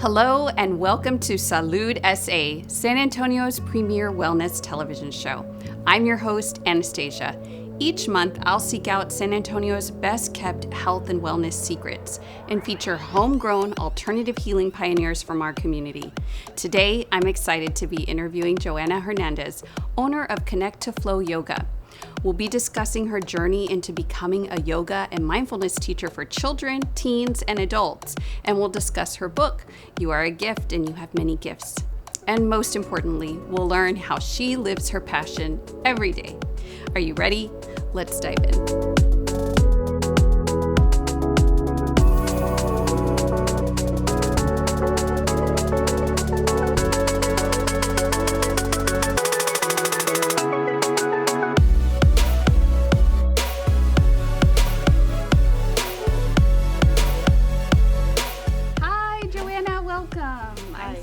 Hello and welcome to Salud SA, San Antonio's premier wellness television show. I'm your host, Anastasia. Each month, I'll seek out San Antonio's best-kept health and wellness secrets and feature homegrown alternative healing pioneers from our community. Today, I'm excited to be interviewing Joanna Hernandez, owner of Connect to Flow Yoga. We'll be discussing her journey into becoming a yoga and mindfulness teacher for children, teens, and adults. And we'll discuss her book, You Are a Gift and You Have Many Gifts. And most importantly, we'll learn how she lives her passion every day. Are you ready? Let's dive in.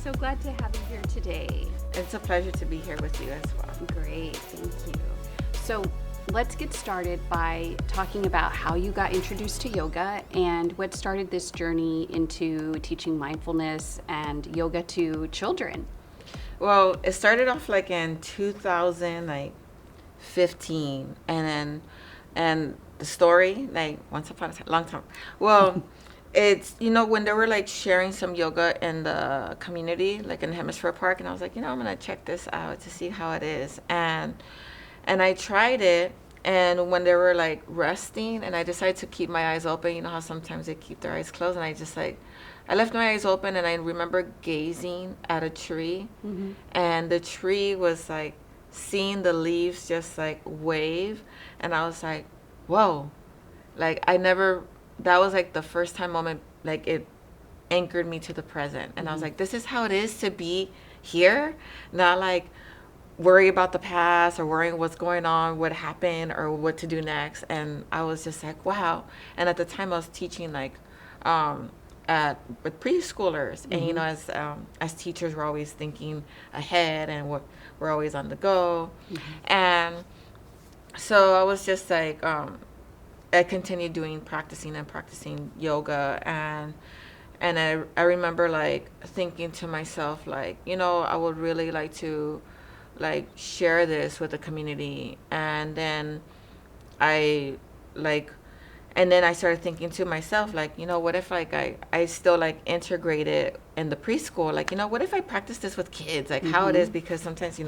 So glad to have you here today. It's a pleasure to be here with you as well. Great, thank you. So let's get started by talking about how you got introduced to yoga and what started this journey into teaching mindfulness and yoga to children. Well, it started off like in 2015, and the story, like once upon a time, long time. Well. It's, when they were like sharing some yoga in the community, like in Hemisphere Park, and I was like, I'm going to check this out to see how it is. And I tried it, and when they were like resting, and I decided to keep my eyes open, how sometimes they keep their eyes closed, and I left my eyes open, and I remember gazing at a tree, and the tree was like seeing the leaves just like wave, and I was like, whoa, like that was like the first time moment, like it anchored me to the present. And I was like, this is how it is to be here, not like worry about the past or worrying what's going on, what happened or what to do next. And I was just like, wow. And at the time I was teaching like with preschoolers, and as teachers we're always thinking ahead, and we're always on the go. And so I was just like I continued practicing yoga, and I remember like thinking to myself, like, I would really like to like share this with the community. And then I started thinking to myself, like, what if like I still like integrate it in the preschool, like, what if I practice this with kids, like how it is, because sometimes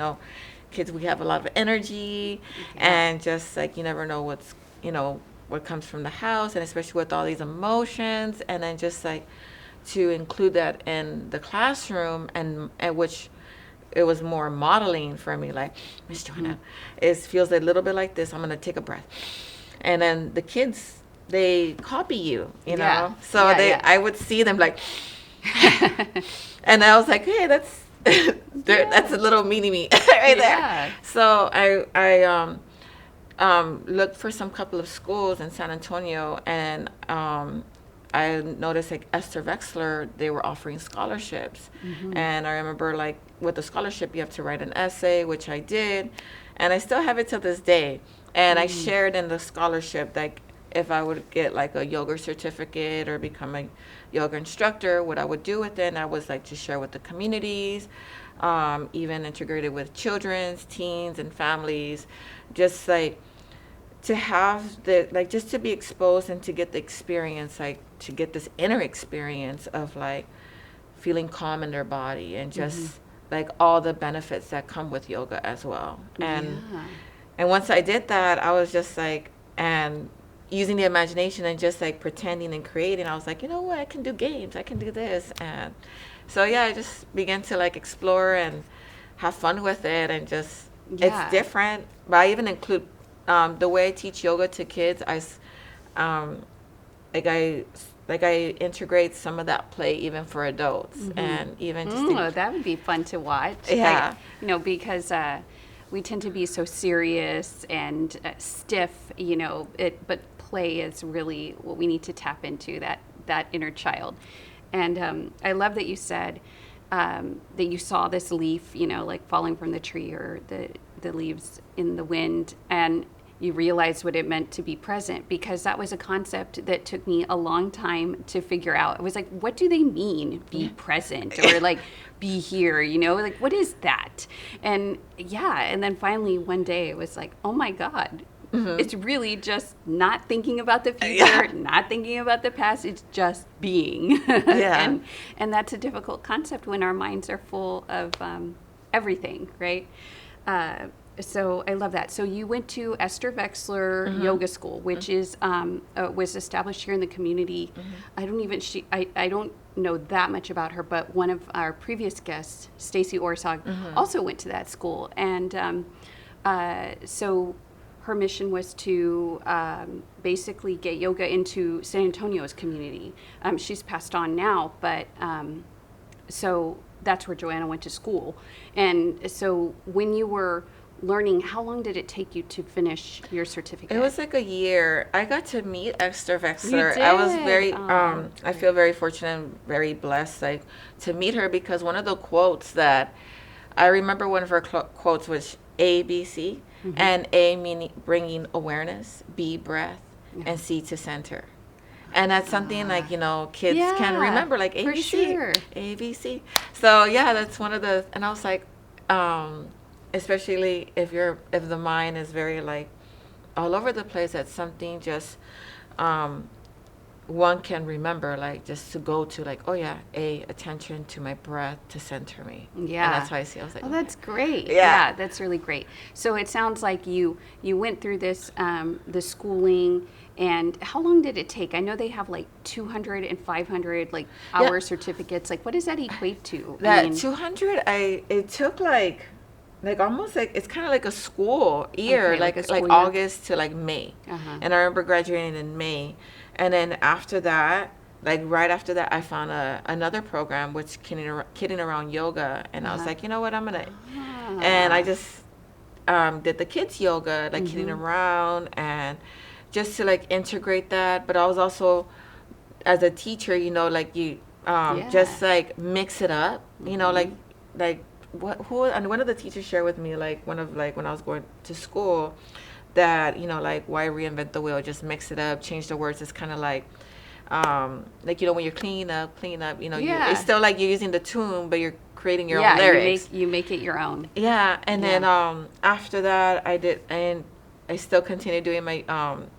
kids, we have a lot of energy, and just like you never know what's what comes from the house, and especially with all these emotions, and then just like to include that in the classroom, and which it was more modeling for me, like, Miss Joanna, it feels a little bit like this, I'm gonna take a breath, and then the kids, they copy you, so I would see them like and I was like, hey, that's that's a little mini me right there. So I looked for some couple of schools in San Antonio, and I noticed like Esther Wexler, they were offering scholarships. And I remember like with the scholarship you have to write an essay, which I did, and I still have it to this day. And I shared in the scholarship like if I would get like a yoga certificate or become a yoga instructor, what I would do with it. And I was like to share with the communities, even integrated with children's, teens, and families, just like to have just to be exposed and to get the experience, like to get this inner experience of like feeling calm in their body, and just like all the benefits that come with yoga as well. And once I did that, I was just like, and using the imagination and just like pretending and creating, I was like, what, I can do games, I can do this. And so I just began to like explore and have fun with it, and just it's different. But I even include the way I teach yoga to kids, I integrate some of that play even for adults, and even just that would be fun to watch. Yeah, like, because we tend to be so serious and stiff, but play is really what we need to tap into, that inner child. And I love that you said that you saw this leaf, like falling from the tree, or the leaves in the wind, and you realize what it meant to be present, because that was a concept that took me a long time to figure out. It was like, what do they mean, be present, or like be here, you know, like what is that? And yeah, and then finally one day it was like, oh my God, it's really just not thinking about the future, not thinking about the past. It's just being. And that's a difficult concept when our minds are full of everything, right? So I love that. So you went to Esther Vexler Yoga School, which is was established here in the community. I don't know that much about her, but one of our previous guests, Stacy Orsog, also went to that school, and so her mission was to basically get yoga into San Antonio's community. She's passed on now, but so that's where Joanna went to school. And so when you were learning, how long did it take you to finish your certificate? It was like a year. I got to meet Esther Vexler. You did? I was very, I feel very fortunate and very blessed, like, to meet her, because one of the quotes that I remember, one of her quotes was ABC, and A meaning bringing awareness, B breath, and C to center. And that's something like, you know, kids can remember, like ABC, for sure. ABC. So yeah, that's one of the, and I was like, especially if the mind is very like all over the place, that's something just one can remember, like just to go to, like, oh yeah, attention to my breath to center me. Yeah. And that's how I see it. I was like, oh, that's great. Yeah. That's really great. So it sounds like you went through this the schooling. And how long did it take? I know they have like 200 and 500 like hour certificates. Like, what does that equate to? That 200, it took like almost like, it's kind of like a school year, Okay, like a school year. August to like May. And I remember graduating in May. And then after that, like right after that, I found another program, which kidding around yoga. And I was like, you know what, I'm going to, and I just did the kids yoga, like kidding around, and just to like integrate that. But I was also, as a teacher, you know, like you just like mix it up, you know, like and one of the teachers shared with me, like when I was going to school, that, you know, like, why reinvent the wheel, just mix it up, change the words. It's kind of like you know, when you're cleaning up, you know, it's still like you're using the tune, but you're creating your own lyrics. You make it your own. And then after that, I still continue doing my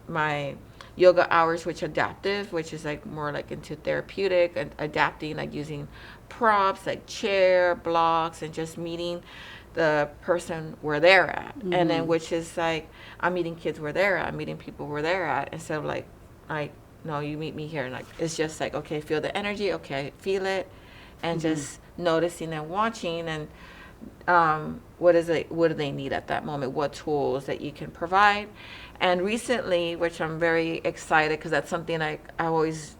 my yoga hours, which adaptive, which is like more like into therapeutic and adapting, like using props like chair, blocks, and just meeting the person where they're at. And then, which is like, I'm meeting kids where they're at, I'm meeting people where they're at, instead of like, no, you meet me here. And like, it's just like, okay, feel the energy, okay, feel it, and just noticing and watching, and what do they need at that moment, what tools that you can provide. And recently, which I'm very excited, because that's something I always,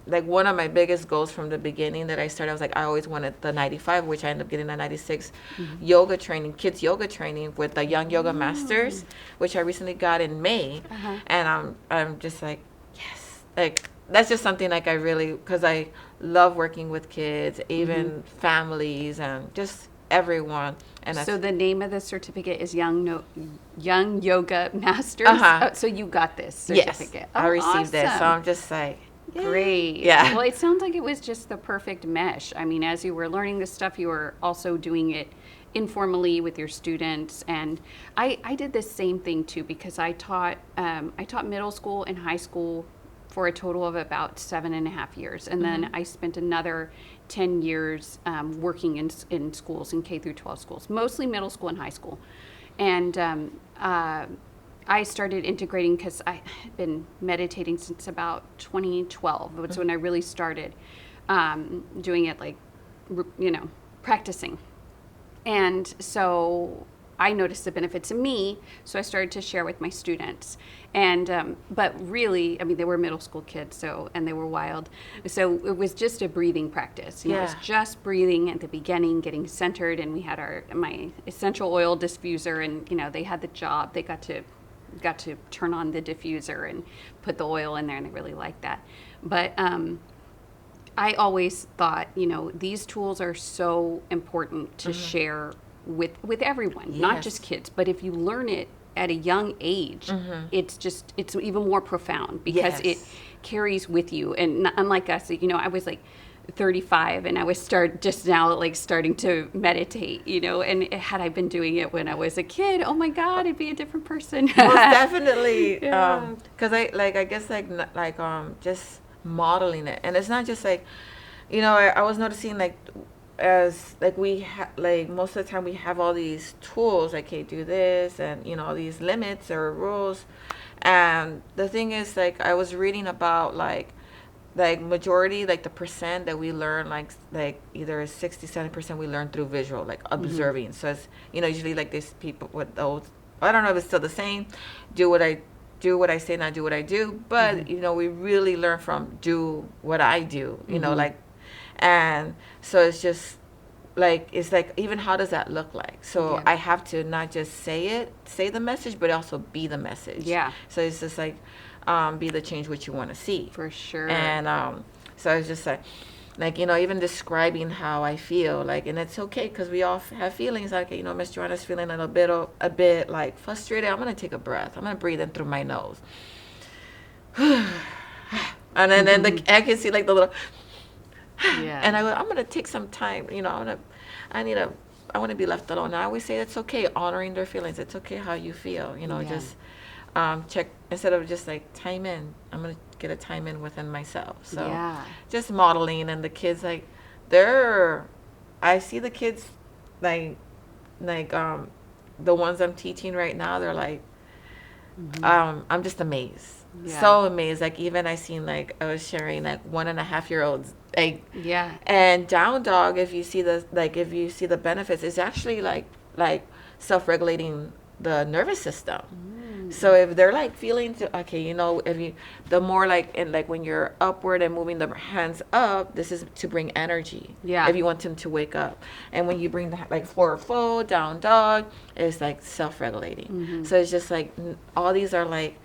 like, one of my biggest goals from the beginning that I started, I was like, I always wanted the 95, which I ended up getting a 96 yoga training, kids yoga training with the Young Yoga Masters, which I recently got in May. And I'm just like, yes, like, that's just something like I really, because I love working with kids, even families, and just everyone. And so the name of the certificate is Young Yoga Masters. So you got this certificate. Yes, I received it. So I'm just like, great. Yeah. Well, it sounds like it was just the perfect mesh. I mean, as you were learning this stuff, you were also doing it informally with your students. And I did the same thing too, because I taught middle school and high school for a total of about 7.5 years. And then I spent another 10 years working in schools, in K through 12 schools, mostly middle school and high school. And I started integrating, because I had been meditating since about 2012. That's when I really started doing it, like, you know, practicing. And so I noticed the benefits to me, so I started to share with my students. And but really, I mean, they were middle school kids, and they were wild. So it was just a breathing practice. You know, it was just breathing at the beginning, getting centered, and we had my essential oil diffuser, and, you know, they had the job. They got to turn on the diffuser and put the oil in there, and they really liked that. But I always thought, you know, these tools are so important to share with everyone, not just kids. But if you learn it at a young age, it's even more profound because it carries with you. And unlike us, I was like 35 and I was starting to meditate, and had I been doing it when I was a kid, oh my God, I'd be a different person. Most definitely. Because I guess just modeling it. And it's not just like, I was noticing like, as like most of the time we have all these tools like, hey, do this, and all these limits or rules. And the thing is, like, I was reading about like majority, like the percent that we learn, like either 60-70% we learn through visual, like observing. So it's usually like these people with those, I don't know if it's still the same, do what I say, not do what I do, but we really learn from do what I do, like. And so it's just like, it's like, even how does that look like? So I have to not just say the message, but also be the message. Yeah. So it's just like, be the change which you want to see. For sure. And so it's just like even describing how I feel, like, and it's okay because we all have feelings. Like, Miss Joanna's feeling a bit like frustrated. I'm gonna take a breath. I'm gonna breathe in through my nose, and then I can see like the little. Yeah. And I'm gonna take some time. I want to be left alone. And I always say it's okay, honoring their feelings. It's okay how you feel. Just check, instead of just like time in. I'm gonna get a time in within myself. So just modeling, and the kids, like, I see the kids like the ones I'm teaching right now. They're like, I'm just amazed. Yeah. So amazed. Like, even I seen, like, I was sharing like 1.5-year-olds, like, and down dog, if you see the benefits, it's actually like self-regulating the nervous system. So if they're like feeling the more like, and like when you're upward and moving the hands up, this is to bring energy. Yeah. If you want them to wake up, and when you bring the like forward fold, down dog, it's like self-regulating. So it's just like all these are like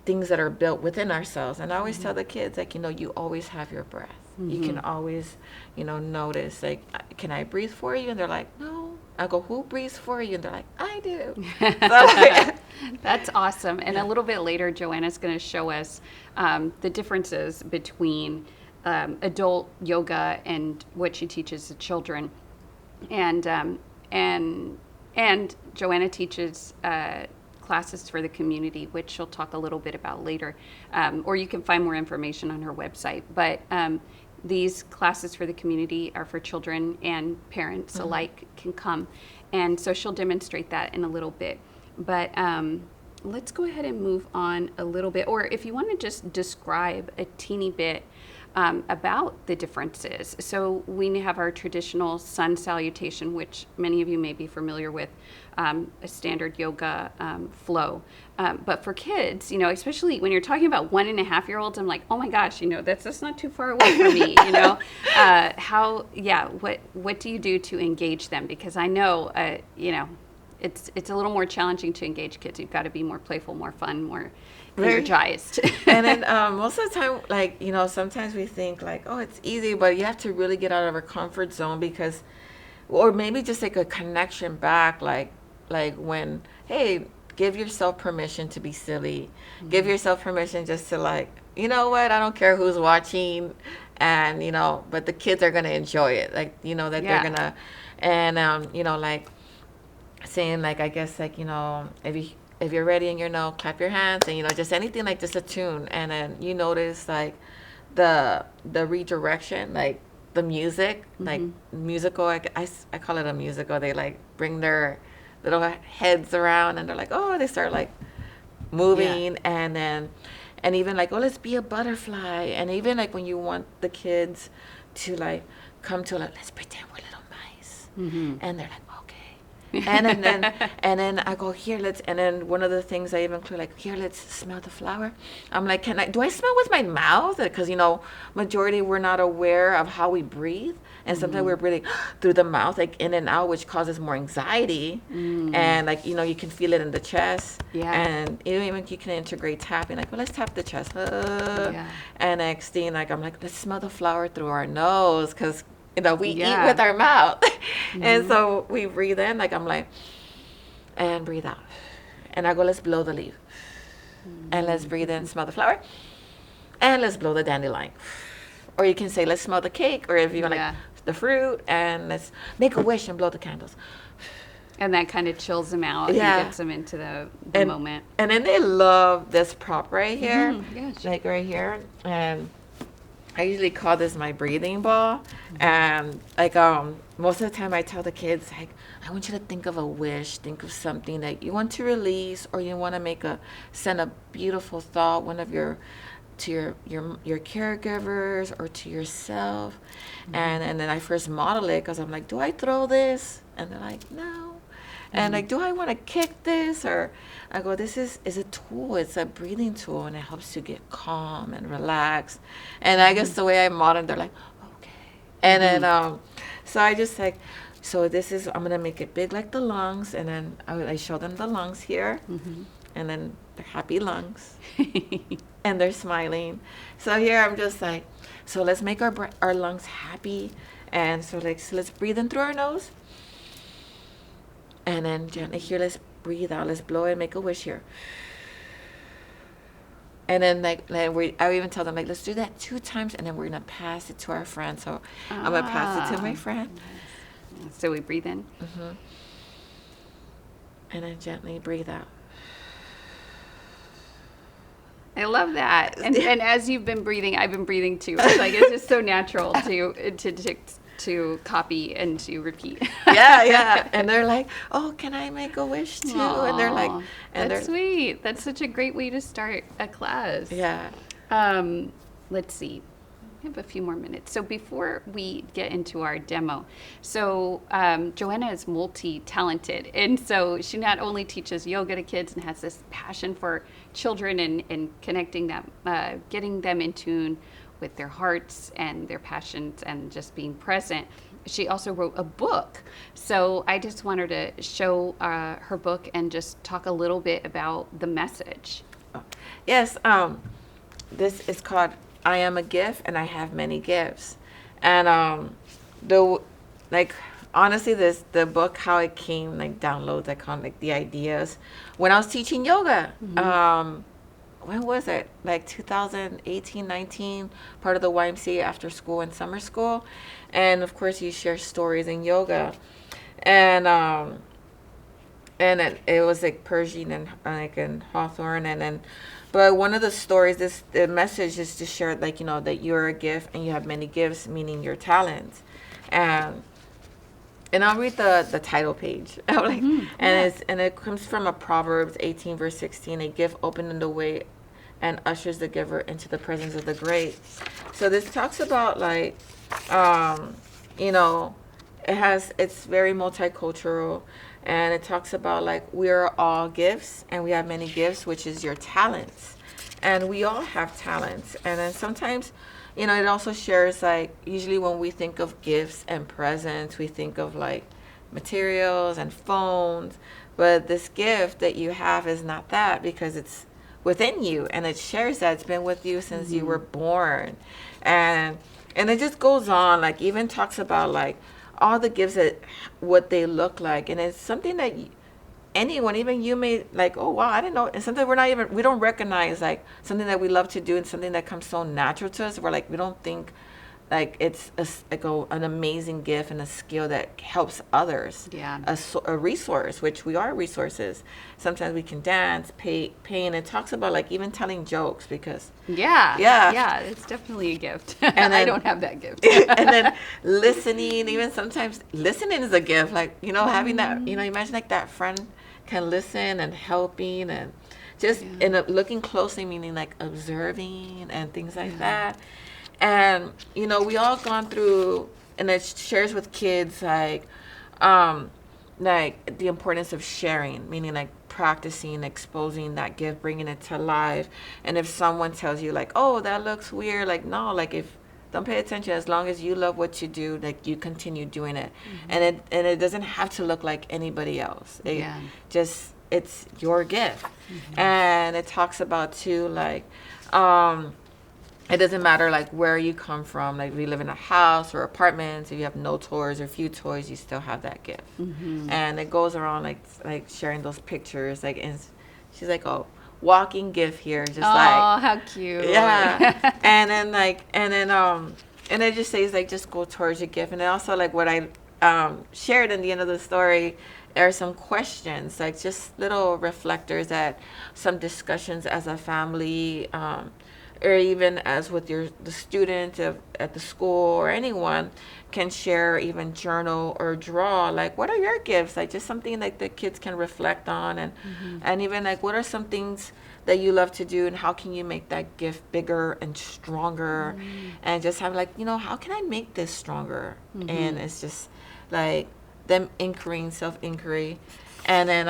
things that are built within ourselves. And I always tell the kids, like, you always have your breath. You can always, notice, like, can I breathe for you? And they're like, no. I go, who breathes for you? And they're like, I do. That's awesome. And a little bit later, Joanna's going to show us the differences between adult yoga and what she teaches the children. And Joanna teaches classes for the community, which she'll talk a little bit about later, or you can find more information on her website. But these classes for the community are for children and parents alike can come, and so she'll demonstrate that in a little bit. But let's go ahead and move on a little bit, or if you want to just describe a teeny bit about the differences. So we have our traditional sun salutation, which many of you may be familiar with, a standard yoga flow. But for kids, especially when you're talking about 1.5-year-olds, I'm like, oh my gosh, that's not too far away from me, what do you do to engage them? Because I know, it's a little more challenging to engage kids. You've got to be more playful, more fun, more energized. And then most of the time, like, sometimes we think like, oh, it's easy, but you have to really get out of our comfort zone, because, or maybe just like a connection back, like when, hey, give yourself permission to be silly. Give yourself permission just to, like, you know what, I don't care who's watching, and but the kids are gonna enjoy it, like, that they're gonna, and like saying, like, I guess, like, if you're ready and clap your hands, and just anything, like just a tune, and then you notice like the redirection, like the music, like musical, I call it a musical. They like bring their little heads around, and they're like, oh, they start like moving, and even like, oh, let's be a butterfly, and even like when you want the kids to like come to, like, let's pretend we're little mice, and they're like, and then I go, here, and then one of the things I even include, like, here, let's smell the flower. I'm like, do I smell with my mouth? Because majority, we're not aware of how we breathe, and sometimes we're breathing through the mouth, like in and out, which causes more anxiety, and like, you can feel it in the chest, and even you can integrate tapping, like, well, let's tap the chest, and next thing, like, I'm like, let's smell the flower through our nose, because we eat with our mouth. And so we breathe in, like, I'm like, and breathe out. And I go, let's blow the leaf. And let's breathe in, smell the flower. And let's blow the dandelion. Or you can say, let's smell the cake. Or if you want like the fruit, and let's make a wish and blow the candles. And that kind of chills them out and gets them into the moment. And then they love this prop right here. Yes. Like right here. And I usually call this my breathing ball. And like most of the time I tell the kids, like, I want you to think of a wish, think of something that you want to release, or you want to send a beautiful thought, one of your caregivers or to yourself. And then I first model it because I'm like, do I throw this? And they're like, no. And like, do I want to kick this? Or I go, this is a tool. It's a breathing tool, and it helps you get calm and relaxed. And I guess the way I model, they're like, okay. And then so I just like, so this is, I'm gonna make it big like the lungs, and then I show them the lungs here, and then they're happy lungs, and they're smiling. So here I'm just like, so let's make our lungs happy, and so let's breathe in through our nose. And then gently here, let's breathe out. Let's blow and make a wish here. And then I even tell them, like, let's do that 2 times, and then we're going to pass it to our friend. So I'm going to pass it to my friend. So we breathe in. And then gently breathe out. I love that. And as you've been breathing, I've been breathing too. It's like, it's just so natural to copy and to repeat. Yeah. And they're like, oh, can I make a wish too? Aww, and they're like, that's sweet. That's such a great way to start a class. Yeah. Let's see. We have a few more minutes. So before we get into our demo, so Joanna is multi-talented. And so she not only teaches yoga to kids and has this passion for children and connecting them, getting them in tune with their hearts and their passions and just being present. She also wrote a book. So I just wanted to show her book and just talk a little bit about the message. Yes. This is called I Am a Gift and I Have Many Gifts. And honestly, the book, how it came, downloads, the ideas. When I was teaching yoga, when was it? 2018, 19, part of the YMCA after school and summer school. And of course you share stories in yoga. And it was Persian and Hawthorne but one of the stories, the message is to share that you're a gift and you have many gifts, meaning your talents. And I'll read the title page. And it comes from a Proverbs 18 verse 16. A gift opened in the way and ushers the giver into the presence of the great. So this talks about it's very multicultural, and it talks about we are all gifts and we have many gifts, which is your talents. And we all have talents. And then sometimes, it also shares usually when we think of gifts and presents, we think of materials and phones. But this gift that you have is not that, because it's within you, and it shares that it's been with you since you were born. And it just goes on, even talks about all the gifts, what they look like. And it's something that anyone, even you, may oh wow, I didn't know. And something we don't recognize something that we love to do, and something that comes so natural to us. We're we don't think it's an amazing gift and a skill that helps others. Yeah. A resource, which we are resources. Sometimes we can dance, paint. It talks about even telling jokes, because yeah, it's definitely a gift. And then, I don't have that gift. And then listening, even sometimes listening is a gift. Having that, imagine that friend can listen and helping and just looking closely, meaning observing and things like that. And we all gone through, and it shares with kids the importance of sharing, meaning practicing, exposing that gift, bringing it to life. And if someone tells you oh, that looks weird, no, if don't pay attention. As long as you love what you do, you continue doing it. And it doesn't have to look like anybody else. It's your gift. And it talks about too it doesn't matter like where you come from, like if you live in a house or apartments, if you have no toys or few toys, you still have that gift. And it goes around like sharing those pictures, like, and she's like, oh, walking gift here, just like, oh, how cute. yeah. And it just says like, just go towards your gift. And then also like what I shared in the end of the story, there are some questions, like just little reflectors at some discussions as a family, or even as with the student at the school, or anyone can share, even journal or draw, like what are your gifts, like just something like the kids can reflect on, and even like what are some things that you love to do, and how can you make that gift bigger and stronger, and just have like, how can I make this stronger? And it's just like them self-inquiry. And then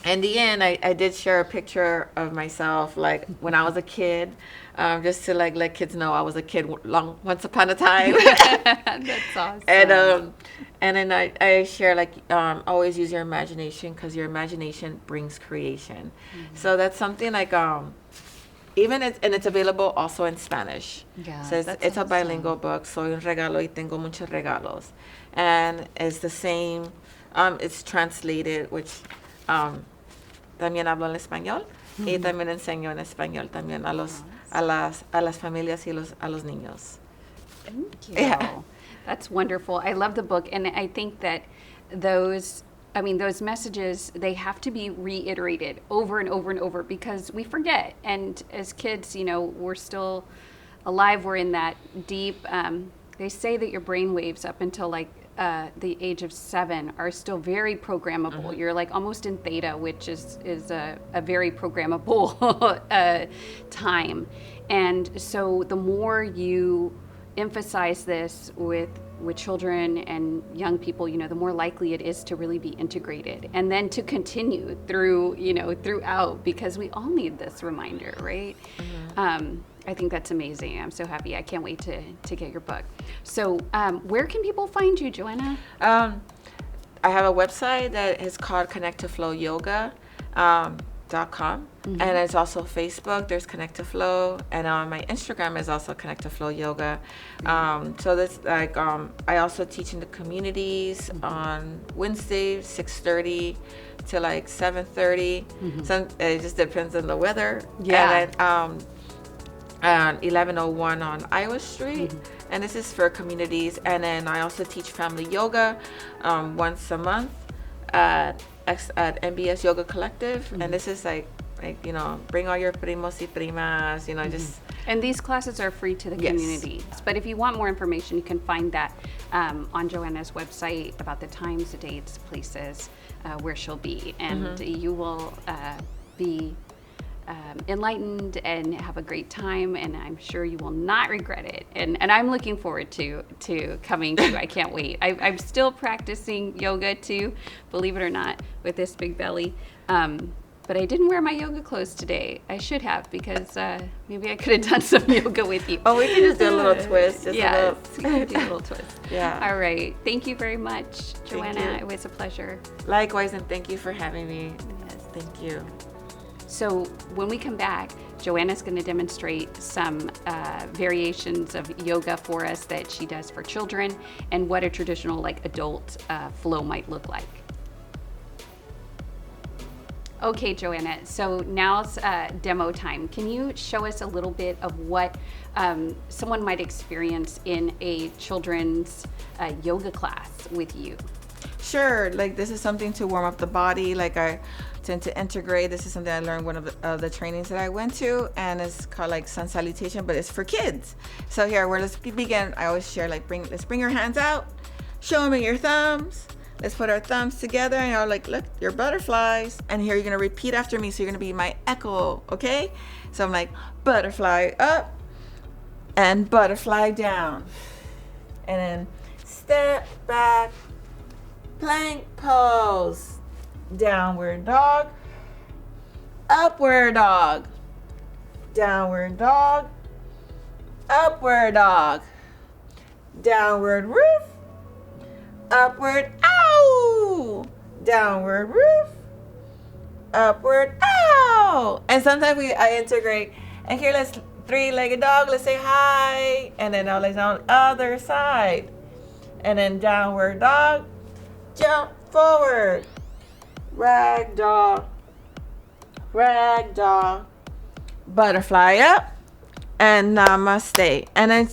in the end, I did share a picture of myself, like when I was a kid, just to like let kids know I was a kid once upon a time. That's awesome. And then I share like, always use your imagination, because your imagination brings creation. So that's something like, even it's available also in Spanish. Yeah, So it's a bilingual book. Soy un regalo y tengo muchos regalos. And it's the same, it's translated, which también hablo en español, y también enseño en español también a las familias y a los niños. Thank you. Yeah. That's wonderful. I love the book, and I think that those messages, they have to be reiterated over and over and over, because we forget. And as kids, we're still alive. We're in that deep, they say that your brain waves up until like the age of 7 are still very programmable. You're like almost in theta, which is a very programmable time. And so the more you emphasize this with children and young people, the more likely it is to really be integrated, and then to continue throughout, because we all need this reminder, right? I think that's amazing. I'm so happy. I can't wait to get your book. So where can people find you, Joanna? I have a website that is called connecttoflowyoga.com, and it's also Facebook. There's Connect to Flow, and my Instagram is also Connect to Flow Yoga. So that's like, I also teach in the communities on Wednesday, 6:30 to like 7:30. It just depends on the weather. Yeah. And then 1101 on Iowa Street, and this is for communities. And then I also teach family yoga once a month at MBS Yoga Collective, and this is like bring all your primos y primas, just. And these classes are free to the community. But if you want more information, you can find that on Joanna's website about the times, the dates, places where she'll be, and you will be enlightened and have a great time, and I'm sure you will not regret it. And I'm looking forward to coming to. I can't wait. I'm still practicing yoga too, believe it or not, with this big belly. But I didn't wear my yoga clothes today. I should have, because maybe I could have done some yoga with you. Oh, we can just do a little twist. We can do a little twist. Yeah. All right. Thank you very much, Joanna. you. It was a pleasure. Likewise, and thank you for having me. Yes. Thank you. So when we come back, Joanna's going to demonstrate some variations of yoga for us that she does for children, and what a traditional adult flow might look like. Okay, Joanna, so now it's demo time. Can you show us a little bit of what someone might experience in a children's yoga class with you? Sure. This is something to warm up the body. I tend to integrate. This is something I learned one of the trainings that I went to, and it's called sun salutation, but it's for kids. So here, let's begin. I always share let's bring your hands out, show me your thumbs. Let's put our thumbs together, and you're look, your butterflies. And here you're gonna repeat after me. So you're gonna be my echo, okay? So I'm butterfly up and butterfly down, and then step back, plank pose, downward dog, upward dog, downward dog, upward dog, downward roof, upward ow, downward roof, upward ow. And sometimes I integrate. And here, let's three-legged dog, let's say hi. And then now let's on the other side. And then downward dog, jump forward. Ragdoll, ragdoll, butterfly up, and namaste. And then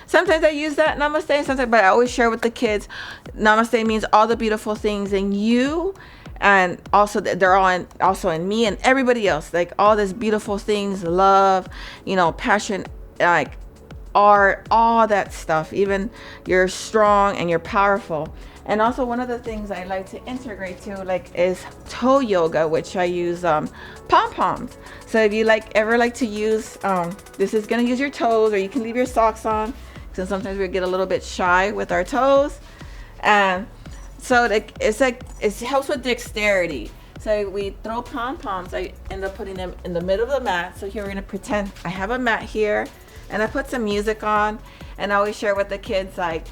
sometimes I use that namaste, sometimes, but I always share with the kids. Namaste means all the beautiful things in you, and also they're all also in me and everybody else. Like all these beautiful things, love, passion, like art, all that stuff. Even you're strong and you're powerful. And also one of the things I like to integrate too, like, is toe yoga, which I use pom-poms. So if you ever like to use, this is gonna use your toes, or you can leave your socks on, because sometimes we get a little bit shy with our toes. And so it helps with dexterity. So we throw pom-poms. I end up putting them in the middle of the mat. So here we're gonna pretend I have a mat here, and I put some music on, and I always share with the kids, like,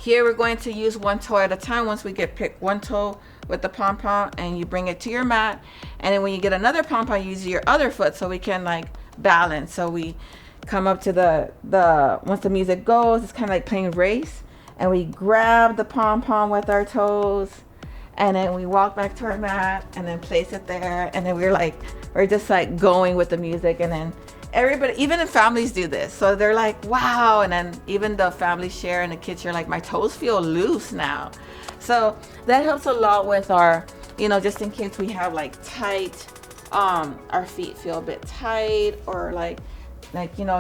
here we're going to use one toe at a time. Once we pick one toe with the pom-pom, and you bring it to your mat, and then when you get another pom-pom, you use your other foot so we can balance. So we come up to the once the music goes, it's kind of like playing race, and we grab the pom-pom with our toes, and then we walk back to our mat and then place it there, and then we're just going with the music. And then everybody, even the families, do this. So they're like, wow. And then even the families share, and the kids are like, my toes feel loose now. So that helps a lot with our, just in case we have tight, our feet feel a bit tight, or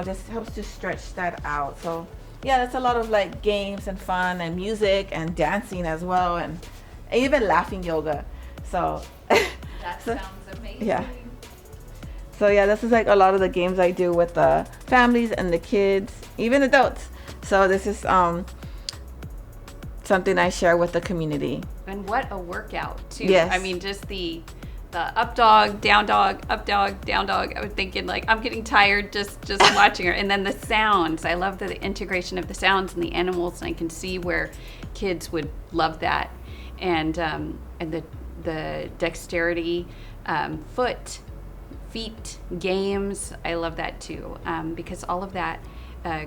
just helps to stretch that out. So yeah, that's a lot of games and fun and music and dancing as well, and even laughing yoga. So that sounds amazing. Yeah. So yeah, this is a lot of the games I do with the families and the kids, even adults. So this is something I share with the community. And what a workout too. Yes. I mean, just the up dog, down dog, up dog, down dog. I was thinking I'm getting tired just watching her. And then the sounds. I love the integration of the sounds and the animals, and I can see where kids would love that. And the dexterity, feet games, I love that too, because all of that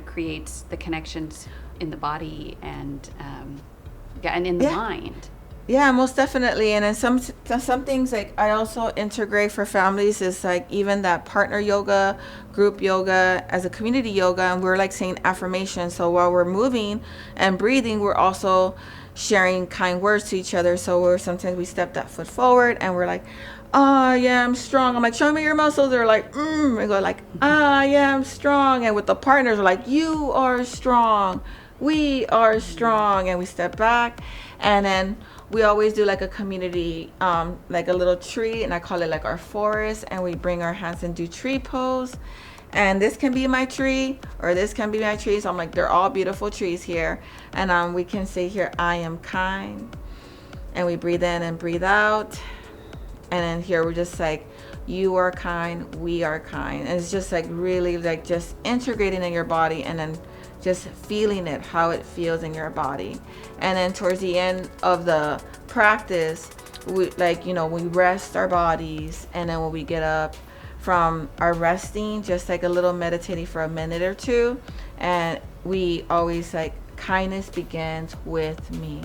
creates the connections in the body and in the mind. Yeah, most definitely. And then some things I also integrate for families is even that partner yoga, group yoga, as a community yoga, and we're saying affirmations. So while we're moving and breathing, we're also sharing kind words to each other. So sometimes we step that foot forward and we're like, oh yeah, I'm strong. I'm like, show me your muscles. They're like, we go yeah, I'm strong. And with the partners, we're like, you are strong. We are strong. And we step back, and then we always do a community, a little tree, and I call it our forest, and we bring our hands and do tree pose. And this can be my tree, or this can be my tree. So I'm like, they're all beautiful trees here. And we can say here, I am kind. And we breathe in and breathe out. And then here we're just you are kind, we are kind. And it's just really just integrating in your body, and then just feeling it, how it feels in your body. And then towards the end of the practice, we we rest our bodies, and then when we get up from our resting, just a little meditating for a minute or two. And we always kindness begins with me.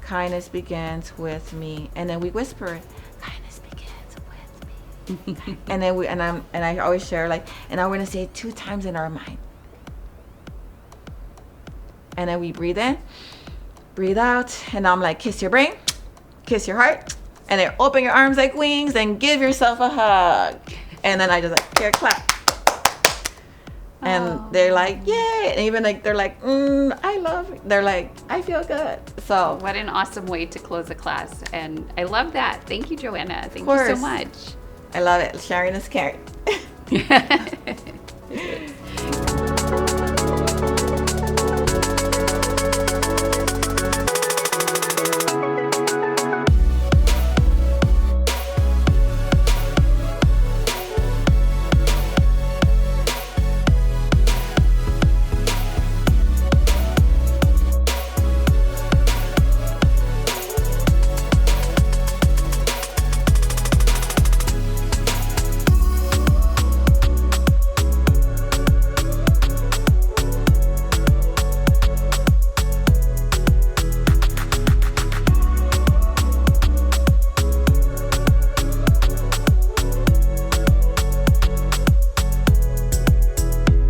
Kindness begins with me. And then we whisper it. Kindness begins with me. And then I always share and I'm gonna say it 2 times in our mind. And then we breathe in, breathe out, and I'm kiss your brain, kiss your heart, and then open your arms like wings and give yourself a hug. And then I just here, clap. And they're yay. And even they're I love it. They're I feel good. So what an awesome way to close a class. And I love that. Thank you, Joanna. Thank you so much. I love it. Sharing is caring.